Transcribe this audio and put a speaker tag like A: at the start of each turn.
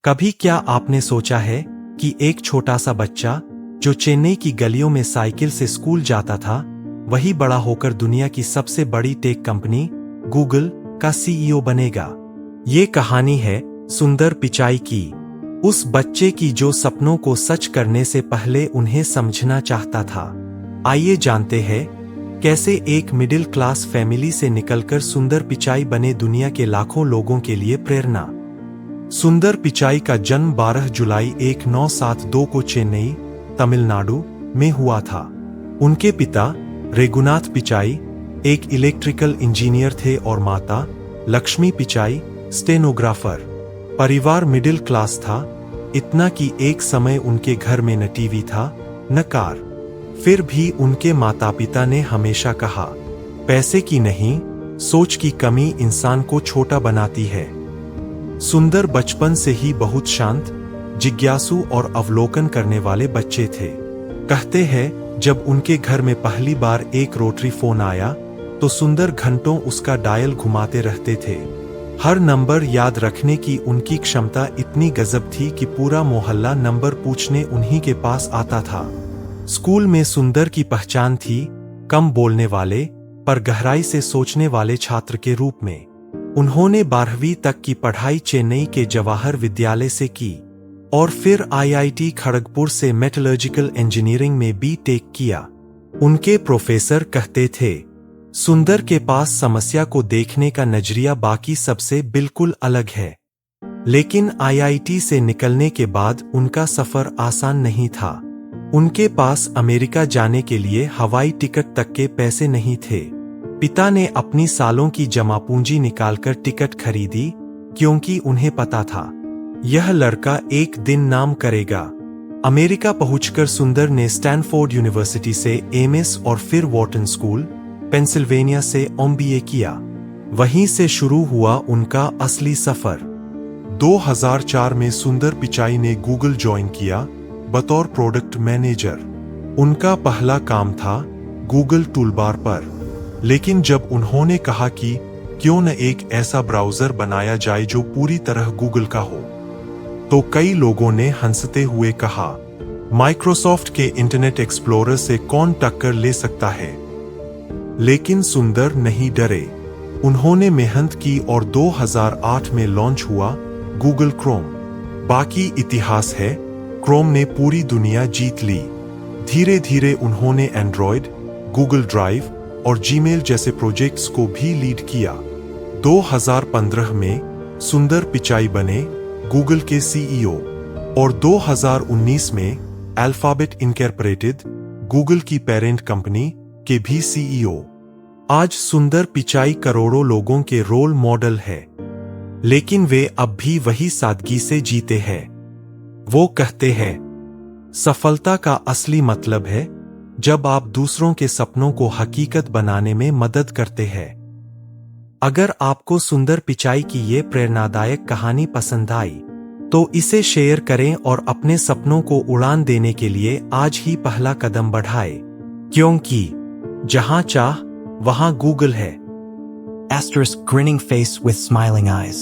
A: कभी क्या आपने सोचा है कि एक छोटा सा बच्चा जो चेन्नई की गलियों में साइकिल से स्कूल जाता था, वही बड़ा होकर दुनिया की सबसे बड़ी टेक कंपनी गूगल का सीईओ बनेगा। ये कहानी है सुंदर पिचाई की, उस बच्चे की जो सपनों को सच करने से पहले उन्हें समझना चाहता था। आइए जानते हैं कैसे एक मिडिल क्लास फैमिली से निकलकर सुंदर पिचाई बने दुनिया के लाखों लोगों के लिए प्रेरणा। सुंदर पिचाई का जन्म 12 जुलाई 1972 को चेन्नई, तमिलनाडु में हुआ था। उनके पिता रेगुनाथ पिचाई एक इलेक्ट्रिकल इंजीनियर थे और माता लक्ष्मी पिचाई स्टेनोग्राफर। परिवार मिडिल क्लास था, इतना कि एक समय उनके घर में न टीवी था न कार। फिर भी उनके माता पिता ने हमेशा कहा, पैसे की नहीं, सोच की कमी इंसान को छोटा बनाती है। सुंदर बचपन से ही बहुत शांत, जिज्ञासु और अवलोकन करने वाले बच्चे थे। कहते हैं जब उनके घर में पहली बार एक रोटरी फोन आया तो सुंदर घंटों उसका डायल घुमाते रहते थे। हर नंबर याद रखने की उनकी क्षमता इतनी गजब थी कि पूरा मोहल्ला नंबर पूछने उन्हीं के पास आता था। स्कूल में सुंदर की पहचान थी कम बोलने वाले पर गहराई से सोचने वाले छात्र के रूप में। उन्होंने 12वीं तक की पढ़ाई चेन्नई के जवाहर विद्यालय से की और फिर आईआईटी खड़गपुर से मेटलर्जिकल इंजीनियरिंग में बीटेक किया। उनके प्रोफेसर कहते थे, सुंदर के पास समस्या को देखने का नजरिया बाकी सबसे बिल्कुल अलग है। लेकिन आईआईटी से निकलने के बाद उनका सफर आसान नहीं था। उनके पास अमेरिका जाने के लिए हवाई टिकट तक के पैसे नहीं थे। पिता ने अपनी सालों की जमा पूंजी निकालकर टिकट खरीदी, क्योंकि उन्हें पता था यह लड़का एक दिन नाम करेगा। अमेरिका पहुंचकर सुंदर ने स्टैनफोर्ड यूनिवर्सिटी से एमएस और फिर वॉर्टन स्कूल, पेंसिल्वेनिया से एमबीए किया। वहीं से शुरू हुआ उनका असली सफर। 2004 में सुंदर पिचाई ने गूगल ज्वाइन किया बतौर प्रोडक्ट मैनेजर। उनका पहला काम था गूगल टूलबार पर। लेकिन जब उन्होंने कहा कि क्यों न एक ऐसा ब्राउज़र बनाया जाए जो पूरी तरह गूगल का हो, तो कई लोगों ने हंसते हुए कहा, माइक्रोसॉफ्ट के इंटरनेट एक्सप्लोरर से कौन टक्कर ले सकता है। लेकिन सुंदर नहीं डरे। उन्होंने मेहनत की और 2008 में लॉन्च हुआ गूगल क्रोम। बाकी इतिहास है, क्रोम ने पूरी दुनिया जीत ली। धीरे धीरे उन्होंने एंड्रॉयड, गूगल ड्राइव और जीमेल जैसे प्रोजेक्ट्स को भी लीड किया। 2015 में सुंदर पिचाई बने गूगल के सीईओ और 2019 में अल्फाबेट इनकॉर्पोरेटेड, गूगल की पेरेंट कंपनी के भी सीईओ। आज सुंदर पिचाई करोड़ों लोगों के रोल मॉडल है, लेकिन वे अब भी वही सादगी से जीते हैं। वो कहते हैं, सफलता का असली मतलब है जब आप दूसरों के सपनों को हकीकत बनाने में मदद करते हैं। अगर आपको सुंदर पिचाई की ये प्रेरणादायक कहानी पसंद आई तो इसे शेयर करें और अपने सपनों को उड़ान देने के लिए आज ही पहला कदम बढ़ाएं, क्योंकि जहां चाह वहां गूगल है।
B: Asterisk grinning face with smiling eyes.